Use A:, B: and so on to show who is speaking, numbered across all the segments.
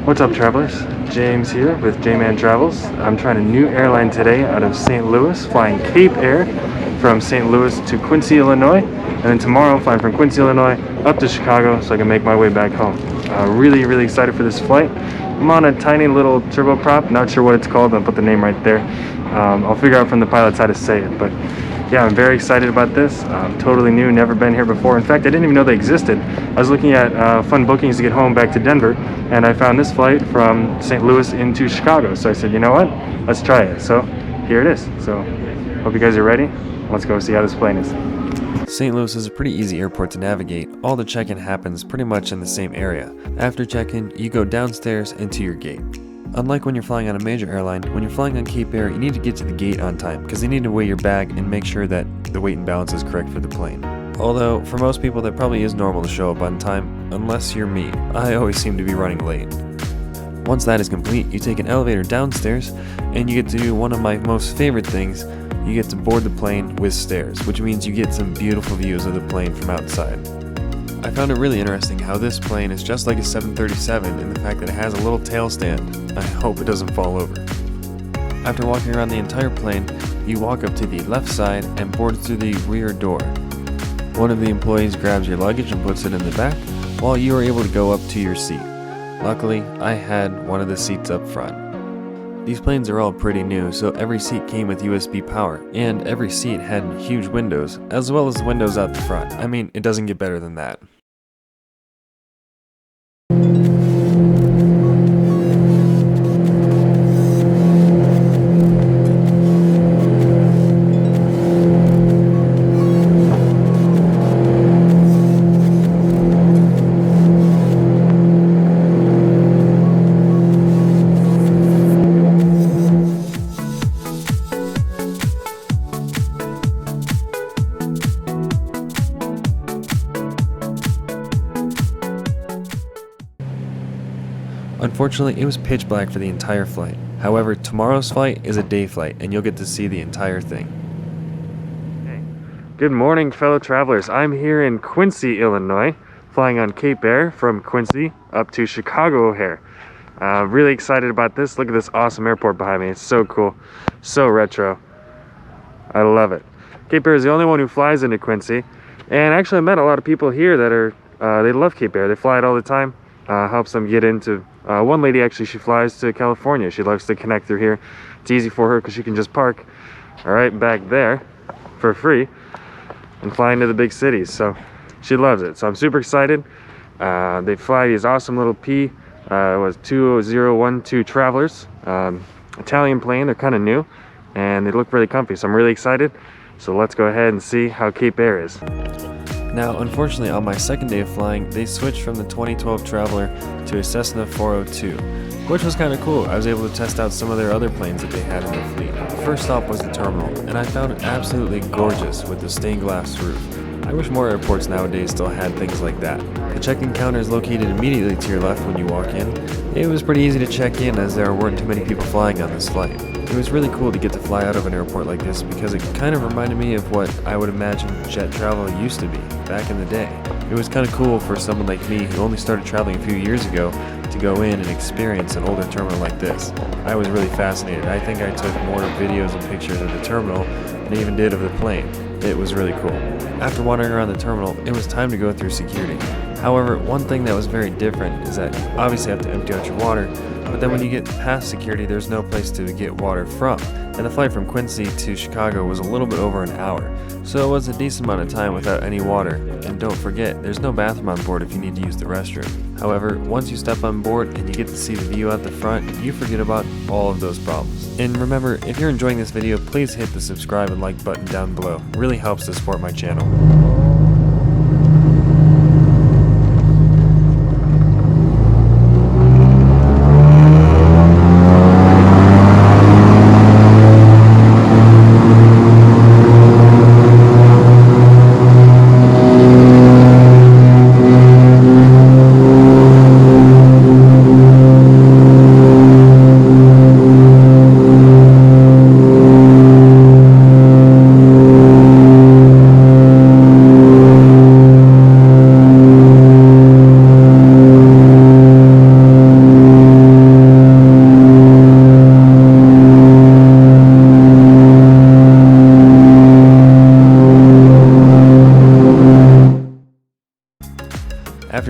A: What's up, travelers? James here with J-Man Travels. I'm trying a new airline today out of St. Louis, flying Cape Air from St. Louis to Quincy, Illinois, and then tomorrow flying from Quincy, Illinois up to Chicago so I can make my way back home. Really excited for this flight. I'm on a tiny little turboprop, not sure what it's called, I'll put the name right there. I'll figure out from the pilots how to say it, but yeah, I'm very excited about this. Totally new, never been here before. In fact, I didn't even know they existed. I was looking at fun bookings to get home back to Denver, and I found this flight from St. Louis into Chicago. So I said, you know what? Let's try it. So here it is. So hope you guys are ready. Let's go see how this plane is.
B: St. Louis is a pretty easy airport to navigate. All the check-in happens pretty much in the same area. After check-in, you go downstairs into your gate. Unlike when you're flying on a major airline, when you're flying on Cape Air, you need to get to the gate on time because they need to weigh your bag and make sure that the weight and balance is correct for the plane. Although, for most people, that probably is normal to show up on time, unless you're me. I always seem to be running late. Once that is complete, you take an elevator downstairs, and you get to do one of my most favorite things. You get to board the plane with stairs, which means you get some beautiful views of the plane from outside. I found it really interesting how this plane is just like a 737 in the fact that it has a little tail stand. I hope it doesn't fall over. After walking around the entire plane, you walk up to the left side and board through the rear door. One of the employees grabs your luggage and puts it in the back, while you are able to go up to your seat. Luckily, I had one of the seats up front. These planes are all pretty new, so every seat came with USB power, and every seat had huge windows, as well as windows out the front. I mean, it doesn't get better than that. Unfortunately, it was pitch black for the entire flight. However, tomorrow's flight is a day flight, and you'll get to see the entire thing.
A: Hey. Good morning, fellow travelers. I'm here in Quincy, Illinois, flying on Cape Air from Quincy up to Chicago O'Hare. Really excited about this. Look at this awesome airport behind me. It's so cool, so retro. I love it. Cape Air is the only one who flies into Quincy, and actually I met a lot of people here that are they love Cape Air. They fly it all the time. Helps them get into one lady, actually, she flies to California. She loves to connect through here. It's easy for her because she can just park right back there for free and fly into the big cities. So she loves it. So I'm super excited. They fly these awesome little P2012 Travelers, Italian plane. They're kind of new and they look really comfy. So I'm really excited. So let's go ahead and see how Cape Air is.
B: Now, unfortunately, on my second day of flying, they switched from the 2012 Traveler to a Cessna 402, which was kind of cool. I was able to test out some of their other planes that they had in their fleet. The first stop was the terminal, and I found it absolutely gorgeous with the stained glass roof. I wish more airports nowadays still had things like that. The check-in counter is located immediately to your left when you walk in. It was pretty easy to check in as there weren't too many people flying on this flight. It was really cool to get to fly out of an airport like this because it kind of reminded me of what I would imagine jet travel used to be back in the day. It was kind of cool for someone like me who only started traveling a few years ago to go in and experience an older terminal like this. I was really fascinated. I think I took more videos and pictures of the terminal than I even did of the plane. It was really cool. After wandering around the terminal, it was time to go through security. However, one thing that was very different is that you obviously have to empty out your water, but then when you get past security, there's no place to get water from. And the flight from Quincy to Chicago was a little bit over an hour, so it was a decent amount of time without any water. And don't forget, there's no bathroom on board if you need to use the restroom. However, once you step on board and you get to see the view out the front, you forget about all of those problems. And remember, if you're enjoying this video, please hit the subscribe and like button down below. It really helps to support my channel.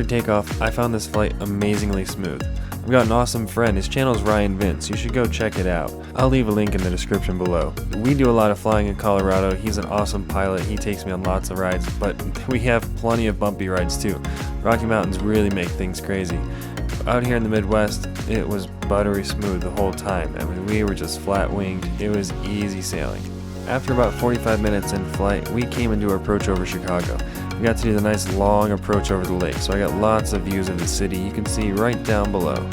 B: After takeoff, I found this flight amazingly smooth. I've got an awesome friend, his channel is Ryan Vince, you should go check it out. I'll leave a link in the description below. We do a lot of flying in Colorado, he's an awesome pilot, he takes me on lots of rides, but we have plenty of bumpy rides too. Rocky Mountains really make things crazy. Out here in the Midwest, it was buttery smooth the whole time. I mean, we were just flat winged, it was easy sailing. After about 45 minutes in flight, we came into our approach over Chicago. We got to do the nice long approach over the lake, so I got lots of views of the city you can see right down below.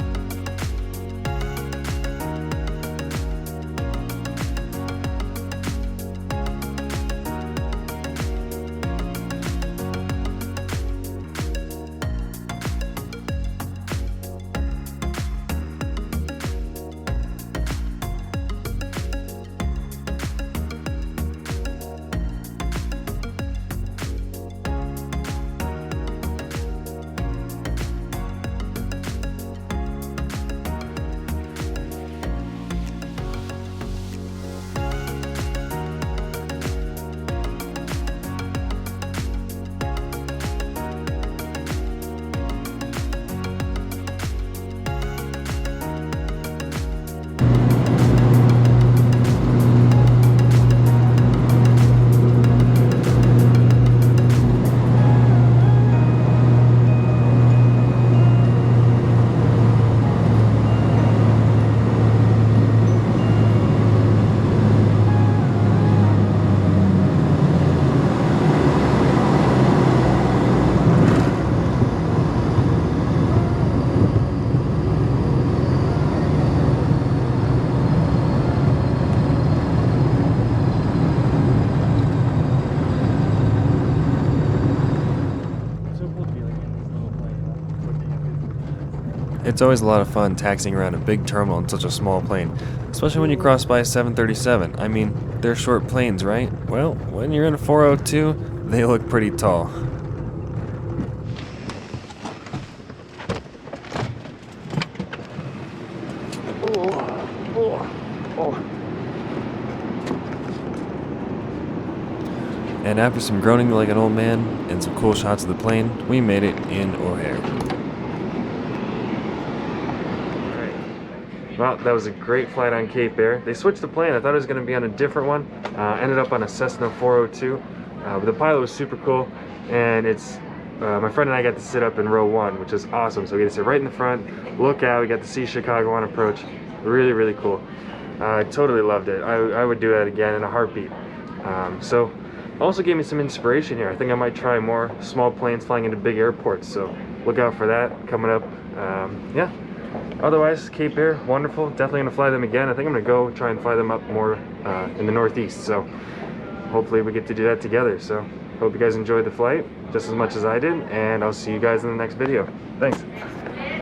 B: It's always a lot of fun taxiing around a big terminal in such a small plane, especially when you cross by a 737. I mean, they're short planes, right? Well, when you're in a 402, they look pretty tall. And after some groaning like an old man and some cool shots of the plane, we made it in O'Hare.
A: Well, that was a great flight on Cape Air. They switched the plane. I thought it was going to be on a different one. Ended up on a Cessna 402. But the pilot was super cool, and my friend and I got to sit up in row 1, which is awesome. So we got to sit right in the front, look out. We got to see Chicago on approach. Really, really cool. I totally loved it. I would do that again in a heartbeat. So also gave me some inspiration here. I think I might try more small planes flying into big airports. So look out for that coming up. Yeah. Otherwise, Cape Air, wonderful. Definitely gonna fly them again. I think I'm gonna go try and fly them up more in the Northeast. So hopefully we get to do that together. So hope you guys enjoyed the flight just as much as I did, and I'll see you guys in the next video. Thanks.